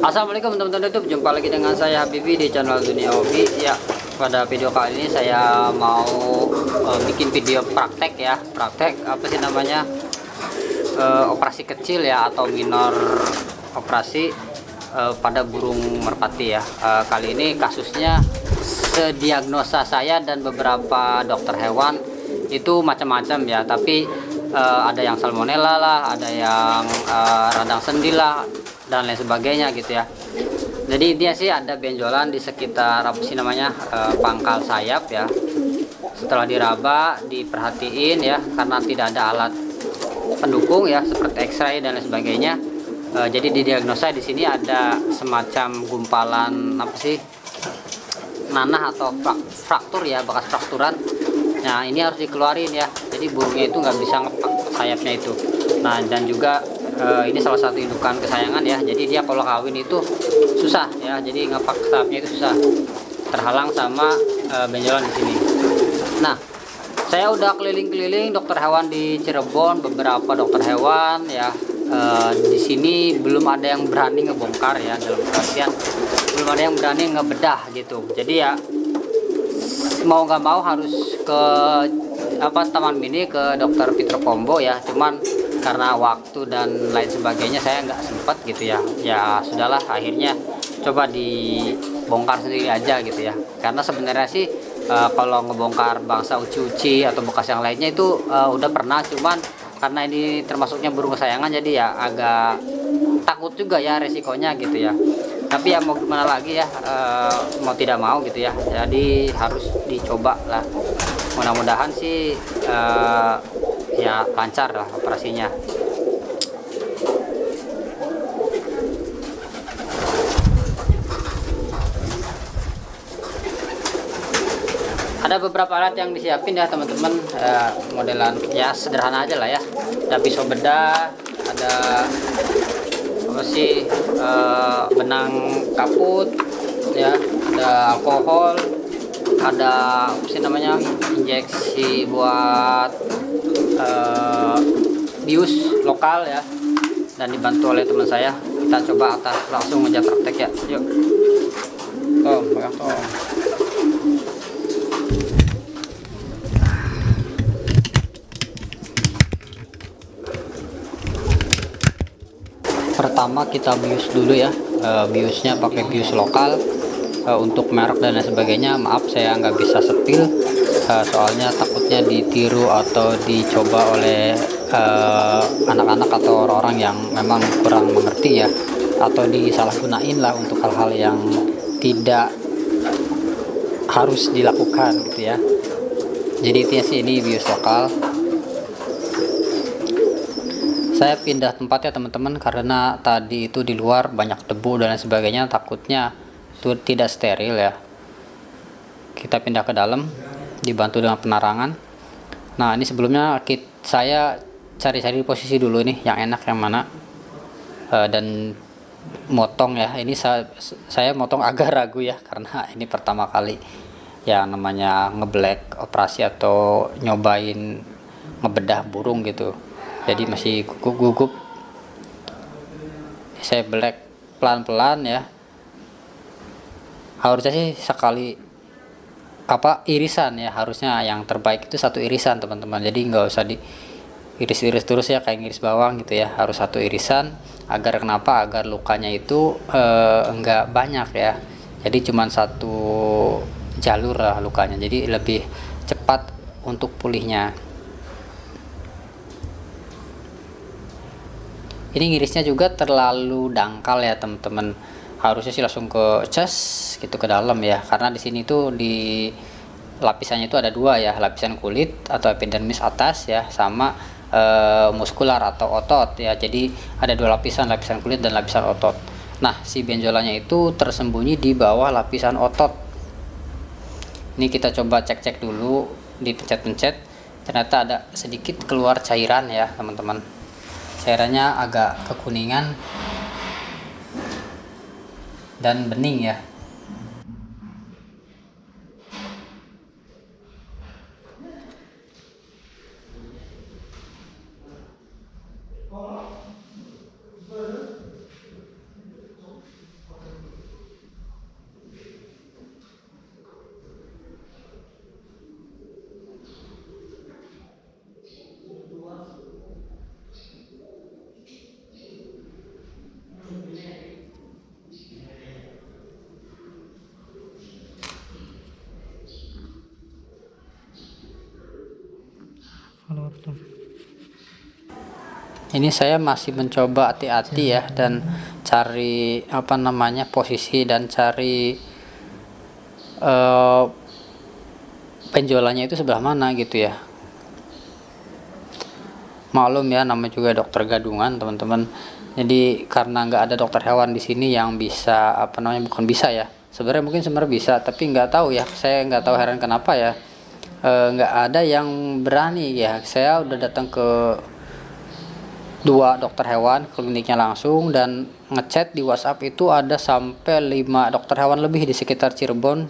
Assalamualaikum teman-teman YouTube, jumpa lagi dengan saya Habibi di channel Dunia Hobi. Ya, pada video kali ini saya mau bikin video praktek ya. Praktek apa sih namanya, operasi kecil ya, atau minor operasi pada burung merpati ya. Kali ini kasusnya sediagnosa saya dan beberapa dokter hewan itu macam-macam ya, tapi ada yang salmonella lah, ada yang radang sendi lah, dan lain sebagainya gitu ya. Jadi dia sih ada benjolan di sekitar apa sih namanya, pangkal sayap ya. Setelah diraba, diperhatiin ya, karena tidak ada alat pendukung ya seperti X-ray dan lain sebagainya. Jadi didiagnosa di sini ada semacam gumpalan apa sih, nanah atau fraktur ya, bekas frakturan. Nah ini harus dikeluarin ya, jadi burungnya itu nggak bisa ngepak sayapnya itu. Nah dan juga ini salah satu indukan kesayangan ya, jadi dia kalau kawin itu susah ya, jadi ngepak sayapnya itu susah, terhalang sama benjolan di sini. Nah saya udah keliling-keliling dokter hewan di Cirebon, beberapa dokter hewan ya. Di sini belum ada yang berani ngebongkar ya, dalam artian belum ada yang berani ngebedah gitu. Jadi ya mau nggak mau harus ke Taman Mini, ke dokter Peter Combo ya. Cuman karena waktu dan lain sebagainya saya nggak sempat gitu ya. Ya sudahlah, akhirnya coba dibongkar sendiri aja gitu ya. Karena sebenarnya sih kalau ngebongkar bangsa uci-uci atau bekas yang lainnya itu udah pernah, cuman karena ini termasuknya burung kesayangan jadi ya agak takut juga ya resikonya gitu ya. Tapi ya mau gimana lagi ya, mau tidak mau gitu ya, jadi harus dicoba lah. Mudah-mudahan sih ya lancar lah operasinya. Ada beberapa alat yang disiapin ya teman-teman, modelan ya sederhana aja lah ya. Ada pisau bedah, ada apa sih, benang kaput ya, ada alkohol, ada apa sih namanya, injeksi buat bius lokal ya, dan dibantu oleh teman saya. Kita coba langsung aja praktek ya, yuk. Pegang tong. Pertama kita bius dulu ya, biusnya pakai bius lokal. Untuk merek dan lain sebagainya maaf saya nggak bisa sepil, soalnya takutnya ditiru atau dicoba oleh anak-anak atau orang-orang yang memang kurang mengerti ya, atau disalahgunain lah untuk hal-hal yang tidak harus dilakukan gitu ya. Jadi intinya sih ini bius lokal. Saya pindah tempat ya teman-teman, karena tadi itu di luar banyak debu dan lain sebagainya, takutnya itu tidak steril ya. Kita pindah ke dalam dibantu dengan penerangan. Nah ini sebelumnya saya cari-cari posisi dulu nih yang enak yang mana, dan motong ya. Ini saya motong agak ragu ya, karena ini pertama kali yang namanya ngeblack operasi atau nyobain ngebedah burung gitu, jadi masih gugup. Saya black pelan-pelan ya, harusnya sih sekali irisan ya, harusnya yang terbaik itu satu irisan teman-teman. Jadi nggak usah diiris-iris terus ya, kayak ngiris bawang gitu ya, harus satu irisan. Agar lukanya itu enggak banyak ya, jadi cuman satu jalur lah lukanya, jadi lebih cepat untuk pulihnya. Ini ngirisnya juga terlalu dangkal ya teman-teman, harusnya sih langsung ke chest gitu, ke dalam ya, karena di sini tuh di lapisannya itu ada dua ya, lapisan kulit atau epidermis atas ya, sama muskular atau otot ya. Jadi ada dua lapisan kulit dan lapisan otot. Nah si benjolannya itu tersembunyi di bawah lapisan otot. Ini kita coba cek dulu, dipencet-pencet, ternyata ada sedikit keluar cairan ya teman-teman. Cairannya agak kekuningan dan bening ya. Ini saya masih mencoba hati-hati ya, dan cari apa namanya posisi dan cari penjualannya itu sebelah mana gitu ya. Maklum ya, namanya juga dokter gadungan teman-teman. Jadi karena nggak ada dokter hewan di sini yang bisa apa namanya, bukan bisa ya, sebenarnya bisa, tapi nggak tahu ya, saya nggak tahu, heran kenapa ya nggak ada yang berani ya. Saya udah datang ke 2 dokter hewan kliniknya langsung, dan ngechat di WhatsApp itu ada sampai 5 dokter hewan lebih di sekitar Cirebon,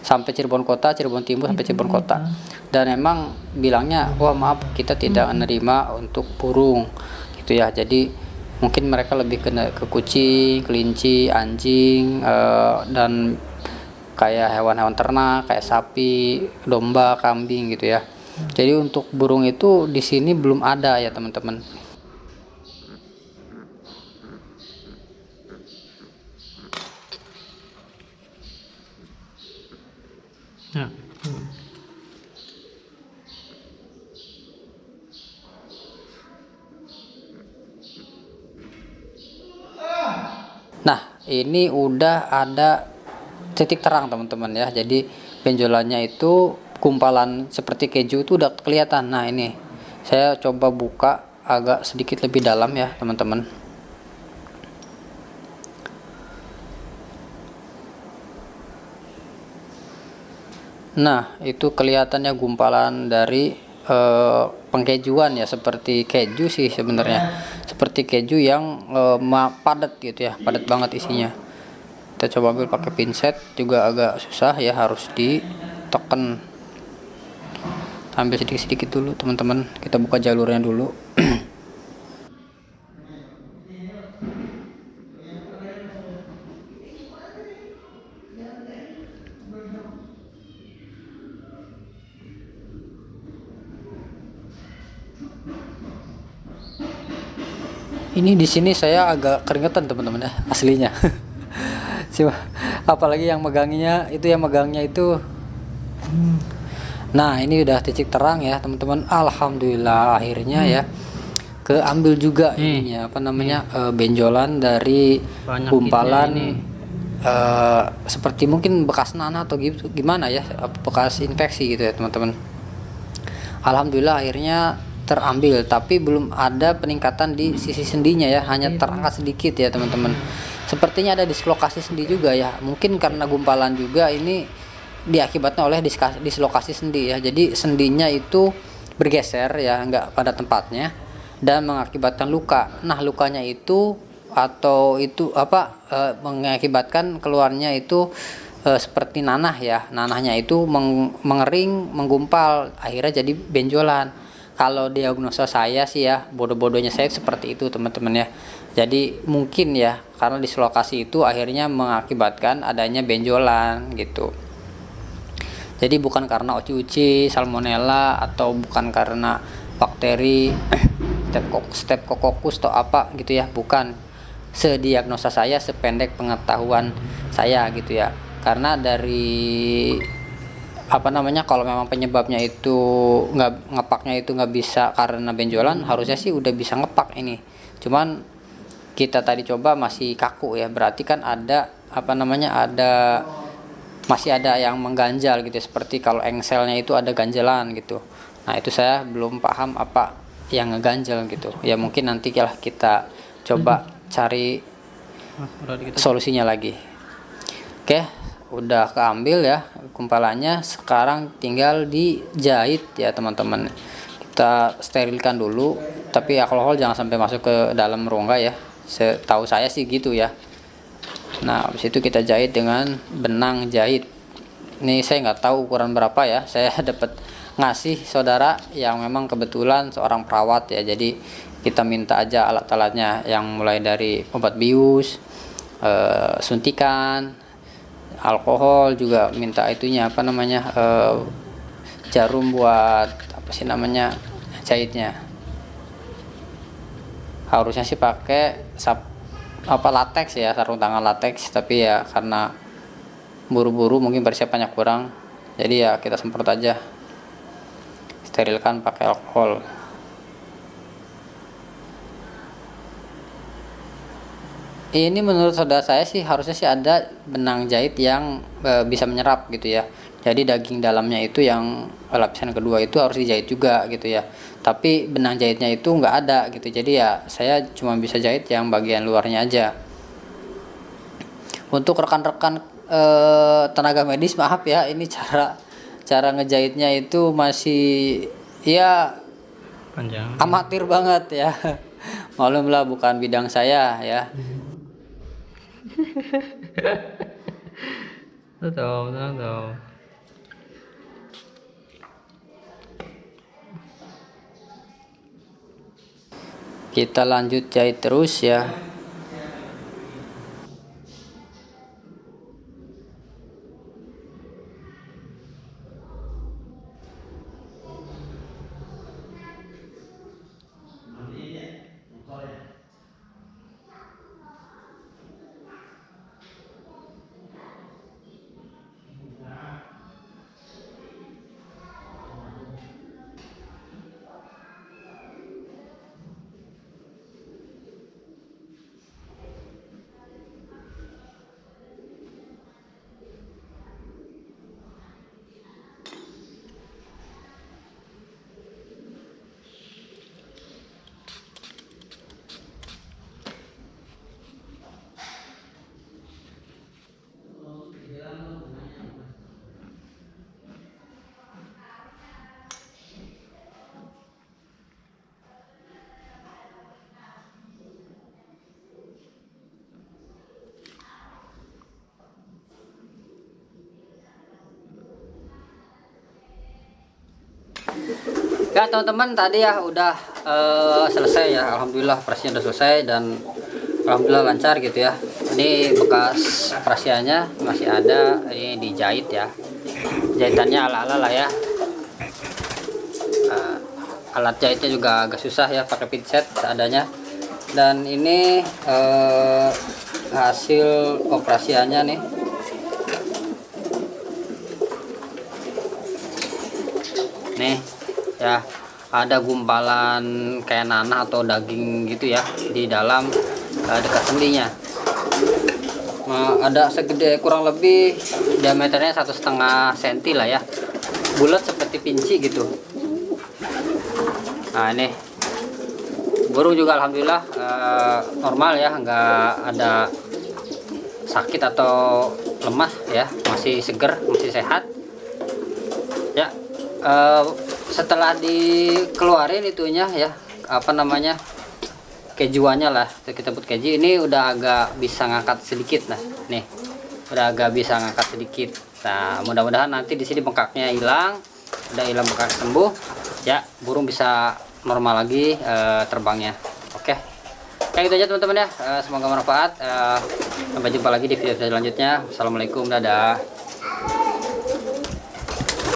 sampai Cirebon Kota, Cirebon Timur sampai Cirebon Kota. Dan emang bilangnya, wah maaf kita tidak menerima untuk burung gitu ya. Jadi mungkin mereka lebih ke kucing, kelinci, anjing, dan kayak hewan-hewan ternak kayak sapi, domba, kambing gitu ya. Jadi untuk burung itu di sini belum ada ya teman-teman. Ya. Nah, ini udah ada titik terang teman-teman ya. Jadi benjolannya itu gumpalan seperti keju itu udah kelihatan. Nah, ini saya coba buka agak sedikit lebih dalam ya teman-teman. Nah, itu kelihatannya gumpalan dari pengkejuan ya, seperti keju sih sebenarnya. Seperti keju yang padat gitu ya, padat banget isinya. Kita coba ambil pakai pinset juga agak susah ya, harus ditekan. Ambil sedikit-sedikit dulu teman-teman. Kita buka jalurnya dulu. Ini di sini saya agak keringetan teman-teman ya, aslinya. Cuma apalagi yang megangnya itu. Nah, ini udah titik terang ya teman-teman. Alhamdulillah akhirnya ya keambil juga ininya apa namanya, benjolan dari gumpalan, seperti mungkin bekas nanah atau gitu, gimana ya, bekas infeksi gitu ya teman-teman. Alhamdulillah akhirnya terambil, tapi belum ada peningkatan di sisi sendinya ya, hanya terangkat sedikit ya teman-teman. Sepertinya ada dislokasi sendi juga ya, mungkin karena gumpalan juga ini diakibatkan oleh dislokasi sendi ya. Jadi sendinya itu bergeser ya, nggak pada tempatnya, dan mengakibatkan luka. Nah, lukanya itu atau itu apa, mengakibatkan keluarnya itu seperti nanah ya. Nanahnya itu mengering, menggumpal, akhirnya jadi benjolan. Kalau diagnosa saya sih ya, bodoh-bodohnya saya seperti itu teman-teman ya. Jadi mungkin ya karena dislokasi itu akhirnya mengakibatkan adanya benjolan gitu. Jadi bukan karena uci-uci, salmonella, atau bukan karena bakteri Streptococcus atau apa gitu ya, bukan. Sediagnosa saya, sependek pengetahuan saya gitu ya. Karena dari apa namanya, kalau memang penyebabnya itu ngepaknya itu nggak bisa karena benjolan, harusnya sih udah bisa ngepak ini. Cuman kita tadi coba masih kaku ya, berarti kan ada apa namanya, masih ada yang mengganjal gitu, seperti kalau engselnya itu ada ganjalan gitu. Nah, itu saya belum paham apa yang ngeganjal gitu ya, mungkin nanti kita coba cari solusinya lagi. Oke, udah keambil ya gumpalannya, sekarang tinggal dijahit ya teman-teman. Kita sterilkan dulu, tapi alkohol jangan sampai masuk ke dalam rongga ya, setahu saya sih gitu ya. Nah, habis itu kita jahit dengan benang jahit. Ini saya nggak tahu ukuran berapa ya, saya dapat ngasih saudara yang memang kebetulan seorang perawat ya, jadi kita minta aja alat-alatnya, yang mulai dari obat bius, suntikan, alkohol, juga minta itunya apa namanya, jarum buat apa sih namanya, jahitnya. Harusnya sih pakai latex ya, sarung tangan latex, tapi ya karena buru-buru mungkin persiapannya kurang, jadi ya kita semprot aja, sterilkan pakai alkohol. Ini menurut saudara saya sih harusnya sih ada benang jahit yang bisa menyerap gitu ya. Jadi daging dalamnya itu yang lapisan kedua itu harus dijahit juga gitu ya. Tapi benang jahitnya itu nggak ada gitu. Jadi ya saya cuma bisa jahit yang bagian luarnya aja. Untuk rekan-rekan tenaga medis, maaf ya, ini cara cara ngejahitnya itu masih ya Panjang. amatir banget ya. Maklumlah bukan bidang saya ya. Tahu. Kita lanjut jahit terus ya. Ya teman-teman, tadi ya udah selesai ya, alhamdulillah operasinya udah selesai dan alhamdulillah lancar gitu ya. Ini bekas operasiannya masih ada, ini dijahit ya, jahitannya ala-ala lah ya. Alat jahitnya juga agak susah ya, pakai pinset seadanya. Dan ini hasil operasiannya nih. Nih ya, ada gumpalan kayak nanah atau daging gitu ya di dalam dekat sendinya. Ada segede kurang lebih diameternya 1,5 cm lah ya, bulat seperti pinci gitu. Nah ini burung juga alhamdulillah normal ya, nggak ada sakit atau lemah ya, masih seger, masih sehat ya. Setelah dikeluarin itunya ya, apa namanya, kejuannya lah, kita sebut keju, ini udah agak bisa ngangkat sedikit. Nah nih udah agak bisa ngangkat sedikit. Nah mudah-mudahan nanti di sini bengkaknya hilang, udah hilang bengkak, sembuh ya, burung bisa normal lagi terbangnya. Oke, kayak gitu aja teman-teman ya. Semoga bermanfaat. Sampai jumpa lagi di video selanjutnya. Assalamualaikum, dadah.